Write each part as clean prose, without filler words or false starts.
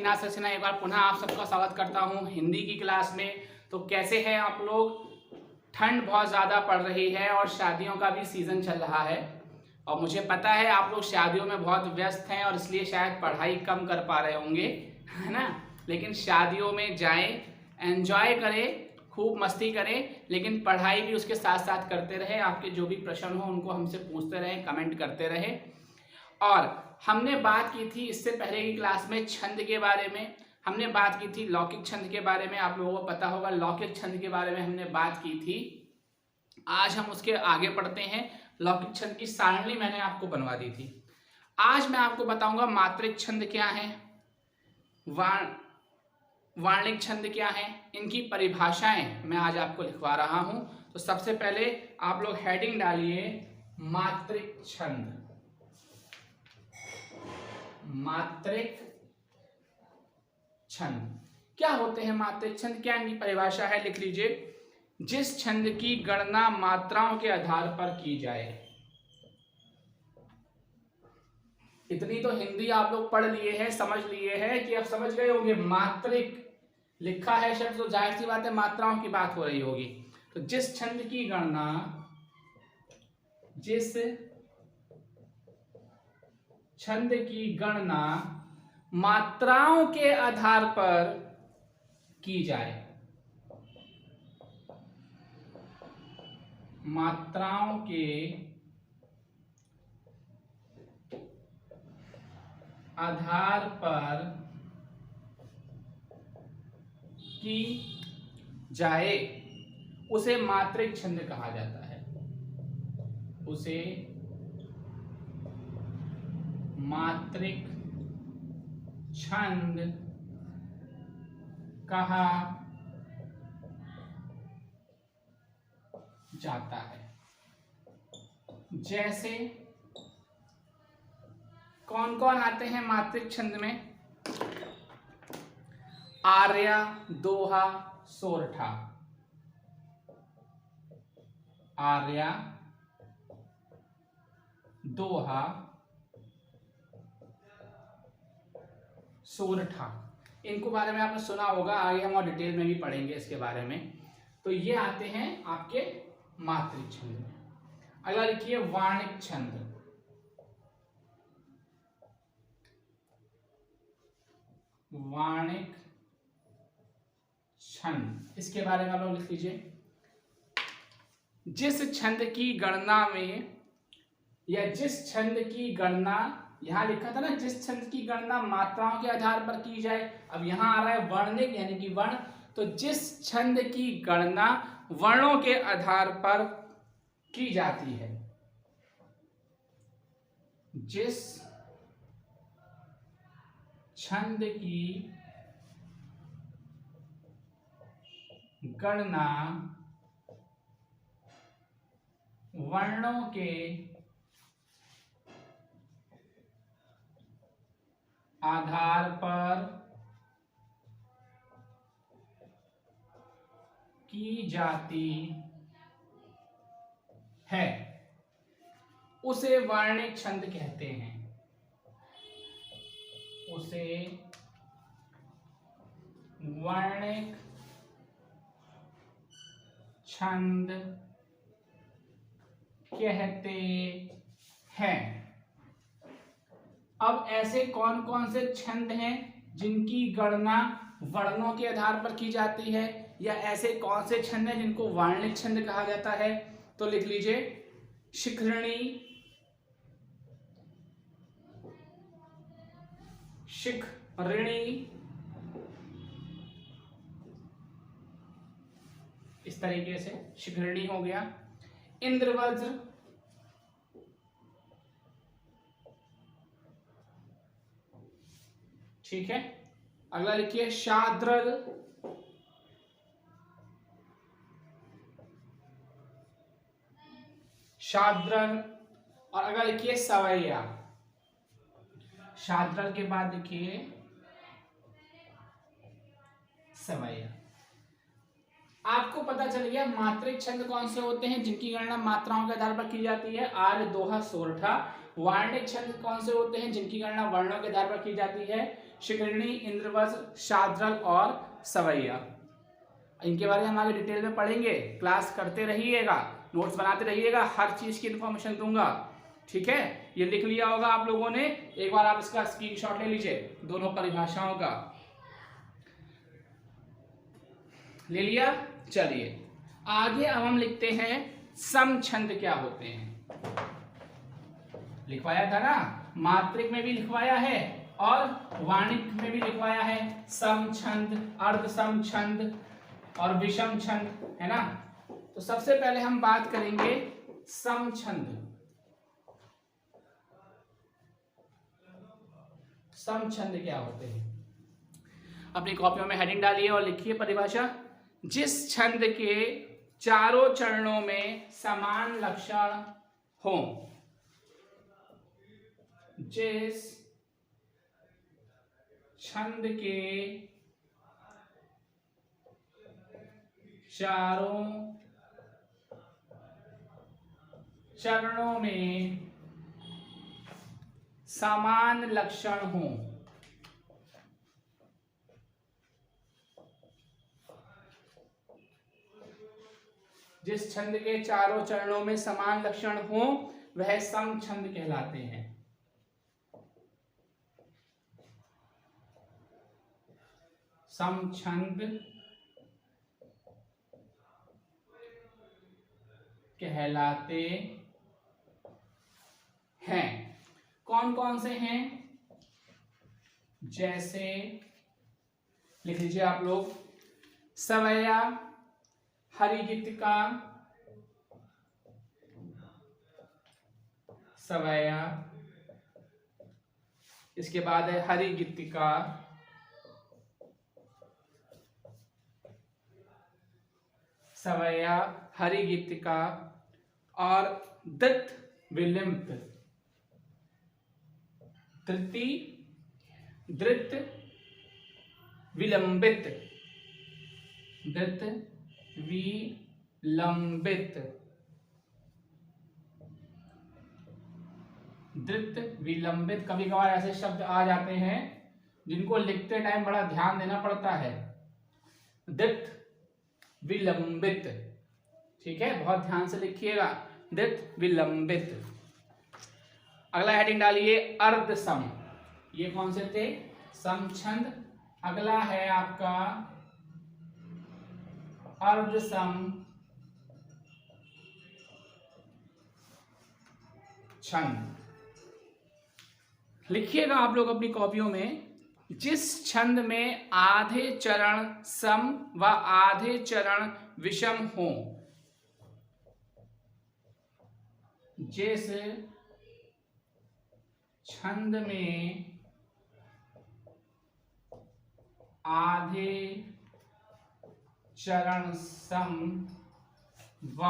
मीना सक्सेना एक बार पुनः आप सबका स्वागत करता हूं हिंदी की क्लास में। तो कैसे हैं आप लोग? ठंड बहुत ज़्यादा पड़ रही है और शादियों का भी सीज़न चल रहा है और मुझे पता है आप लोग शादियों में बहुत व्यस्त हैं और इसलिए शायद पढ़ाई कम कर पा रहे होंगे, है ना। लेकिन शादियों में जाएं, एंजॉय करें, खूब मस्ती करें, लेकिन पढ़ाई भी उसके साथ साथ करते रहें। आपके जो भी प्रश्न हो उनको हमसे पूछते रहें, कमेंट करते रहें। और हमने बात की थी इससे पहले की क्लास में छंद के बारे में, हमने बात की थी लौकिक छंद के बारे में। आप लोगों को पता होगा लौकिक छंद के बारे में हमने बात की थी। आज हम उसके आगे पढ़ते हैं। लौकिक छंद की सारणी मैंने आपको बनवा दी थी। आज मैं आपको बताऊंगा मात्रिक छंद क्या है, वार्णिक छंद क्या है, इनकी परिभाषाएं मैं आज आपको लिखवा रहा हूं। तो सबसे पहले आप लोग हेडिंग डालिए मात्रिक छंद। मात्रिक छंद क्या होते हैं? मात्रिक छंद क्या इनकी परिभाषा है, लिख लीजिए। जिस छंद की गणना मात्राओं के आधार पर की जाए। इतनी तो हिंदी आप लोग पढ़ लिए हैं, समझ लिए हैं कि अब समझ गए होंगे मात्रिक लिखा है शब्द तो जाहिर सी बात है मात्राओं की बात हो रही होगी। तो जिस छंद की गणना, जिस छंद की गणना मात्राओं के आधार पर की जाए, मात्राओं के आधार पर की जाए उसे मात्रिक छंद कहा जाता है। उसे मात्रिक छंद कहा जाता है। जैसे कौन कौन आते हैं मात्रिक छंद में? आर्या, दोहा, सोरठा। आर्या, दोहा, सोरठा, इनको बारे में आपने सुना होगा, आगे हम और डिटेल में भी पढ़ेंगे इसके बारे में। तो ये आते हैं आपके मात्रिक छंद में। अगला लिखिए वार्णिक छंद। वार्णिक छंद, इसके बारे में आप लोग लिख लीजिए। जिस छंद की गणना में, या जिस छंद की गणना, यहां लिखा था ना जिस छंद की गणना मात्राओं के आधार पर की जाए, अब यहां आ रहा है वर्णिक यानी कि वर्ण। तो जिस छंद की गणना वर्णों के आधार पर की जाती है, जिस छंद की गणना वर्णों के आधार पर की जाती है उसे वार्णिक छंद कहते हैं। उसे वार्णिक छंद कहते हैं। अब ऐसे कौन कौन से छंद हैं जिनकी गणना वर्णों के आधार पर की जाती है, या ऐसे कौन से छंद हैं जिनको वार्णिक छंद कहा जाता है? तो लिख लीजिए शिखरणी, शिखरिणी, इस तरीके से शिखरिणी हो गया। इंद्रवज्र, ठीक है। अगला लिखिए शाद्रल, शाद्रल, और अगला लिखिए सवैया। शाद्रल के बाद लिखिए सवैया। आपको पता चल गया मात्रिक छंद कौन से होते हैं जिनकी गणना मात्राओं के आधार पर की जाती है, आर्य, दोहा, सोरठा। वार्णिक छंद कौन से होते हैं जिनकी गणना वर्णों के आधार पर की जाती है, शिखरिणी, इंद्रवज, शार्दूल और सवैया। इनके बारे में हम आगे डिटेल में पढ़ेंगे। क्लास करते रहिएगा, नोट्स बनाते रहिएगा, हर चीज की इन्फॉर्मेशन दूंगा, ठीक है। ये लिख लिया होगा आप लोगों ने, एक बार आप इसका स्क्रीनशॉट ले लीजिए, दोनों परिभाषाओं का ले लिया। चलिए आगे अब हम लिखते हैं समछंद क्या होते हैं। लिखवाया था ना, मात्रिक में भी लिखवाया है और वाणिज्य में भी लिखवाया है। समछंद, अर्ध समछंद और विषम छंद, है ना। तो सबसे पहले हम बात करेंगे समछंद। समछंद क्या होते हैं, अपनी कॉपियों में हेडिंग डालिए और लिखिए परिभाषा। जिस छंद के चारों चरणों में समान लक्षण हो, जिस छंद के चारों चरणों में समान लक्षण हो, जिस छंद के चारों चरणों में समान लक्षण हो वह समछंद कहलाते हैं। समछंद कहलाते हैं। कौन कौन से हैं, जैसे लिख लीजिए आप लोग, सवैया, हरिगीतिका, सवैया, इसके बाद है हरिगीतिका, सवैया, हरिगीतिका और दृत विलंबित, तृतीय धृत विलंबित, धृत विलंबित, धृत विलंबित। कभी कभार ऐसे शब्द आ जाते हैं जिनको लिखते टाइम बड़ा ध्यान देना पड़ता है। धृत विलंबित, ठीक है, बहुत ध्यान से लिखिएगा, धृत विलंबित। अगला हेडिंग डालिए अर्धसम। ये कौन से थे, समछंद। अगला है आपका अर्धसम छंद। लिखिएगा आप लोग अपनी कॉपियों में, जिस छंद में आधे चरण सम व आधे चरण विषम हो, जिस छंद में आधे चरण सम व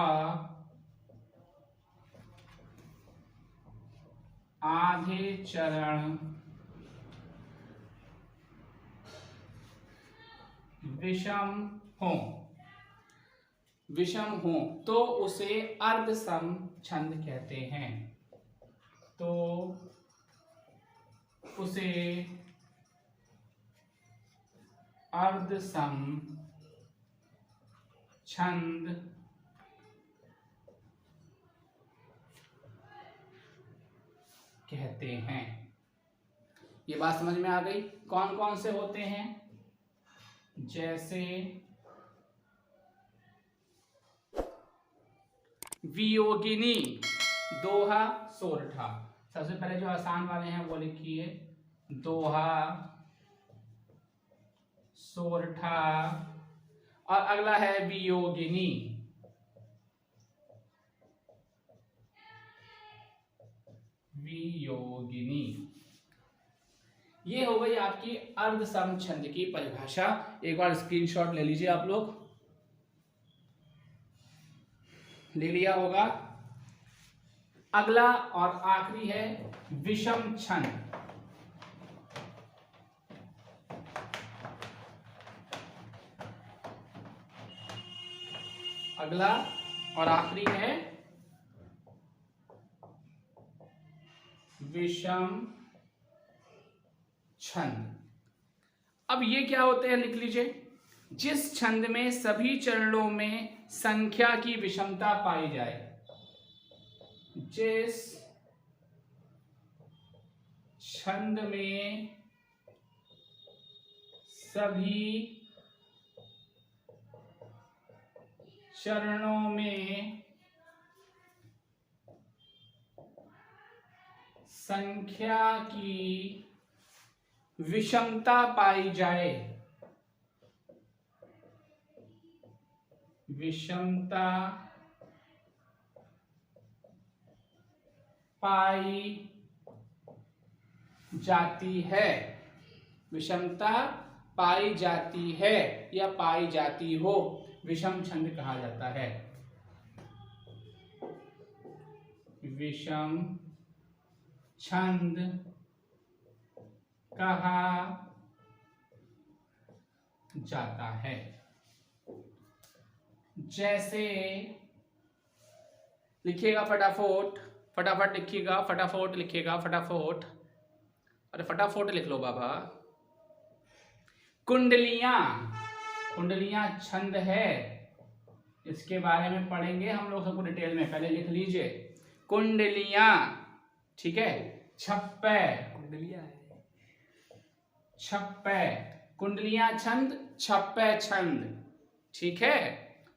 आधे चरण विषम हो, विषम हो तो उसे अर्धसम छंद कहते हैं। तो उसे अर्धसम छंद कहते हैं। ये बात समझ में आ गई। कौन कौन से होते हैं, जैसे वियोगिनी, दोहा, सोरठा। सबसे पहले जो आसान वाले हैं वो लिखिए, दोहा, सोरठा, और अगला है वियोगिनी। वियोगिनी, ये हो गई आपकी अर्धसम छंद की परिभाषा। एक बार स्क्रीनशॉट ले लीजिए आप लोग, ले लिया होगा। अगला और आखिरी है विषम छंद। अगला और आखिरी है विषम छंद। अब ये क्या होते हैं, लिख लीजिए। जिस छंद में सभी चरणों में संख्या की विषमता पाई जाए, जिस छंद में सभी चरणों में संख्या की विषमता पाई जाए, विषमता पाई जाती है, विषमता पाई जाती है या पाई जाती हो, विषम छंद कहा जाता है। विषम छंद कहा जाता है। जैसे लिखिएगा फटाफट, फटाफट लिखिएगा, फटाफट लिखिएगा, फटाफट, अरे फटाफट लिख लो बाबा। कुंडलियां, कुंडलियां छंद है, इसके बारे में पढ़ेंगे हम लोग सबको डिटेल में, पहले लिख लीजिए कुंडलियां, ठीक है। छप्पे, कुंडलियां है, छप्पे, कुंडलियां छंद, छप्पे छंद, ठीक है।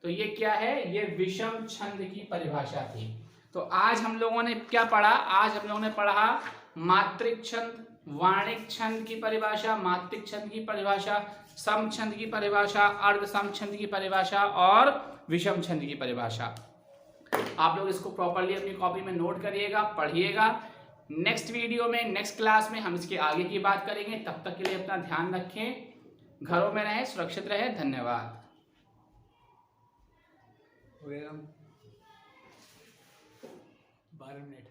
तो ये क्या है, ये विषम छंद की परिभाषा थी। तो आज हम लोगों ने क्या पढ़ा, आज हम लोगों ने पढ़ा मात्रिक छंद, वाणिक छंद की परिभाषा, मात्रिक छंद की परिभाषा, सम छंद की परिभाषा, अर्ध सम छंद की परिभाषा और विषम छंद की परिभाषा। आप लोग इसको प्रॉपर्ली अपनी कॉपी में नोट करिएगा, पढ़िएगा। नेक्स्ट वीडियो में, नेक्स्ट क्लास में हम इसके आगे की बात करेंगे। तब तक के लिए अपना ध्यान रखें, घरों में रहें, सुरक्षित रहें। धन्यवाद। 12 मिनट।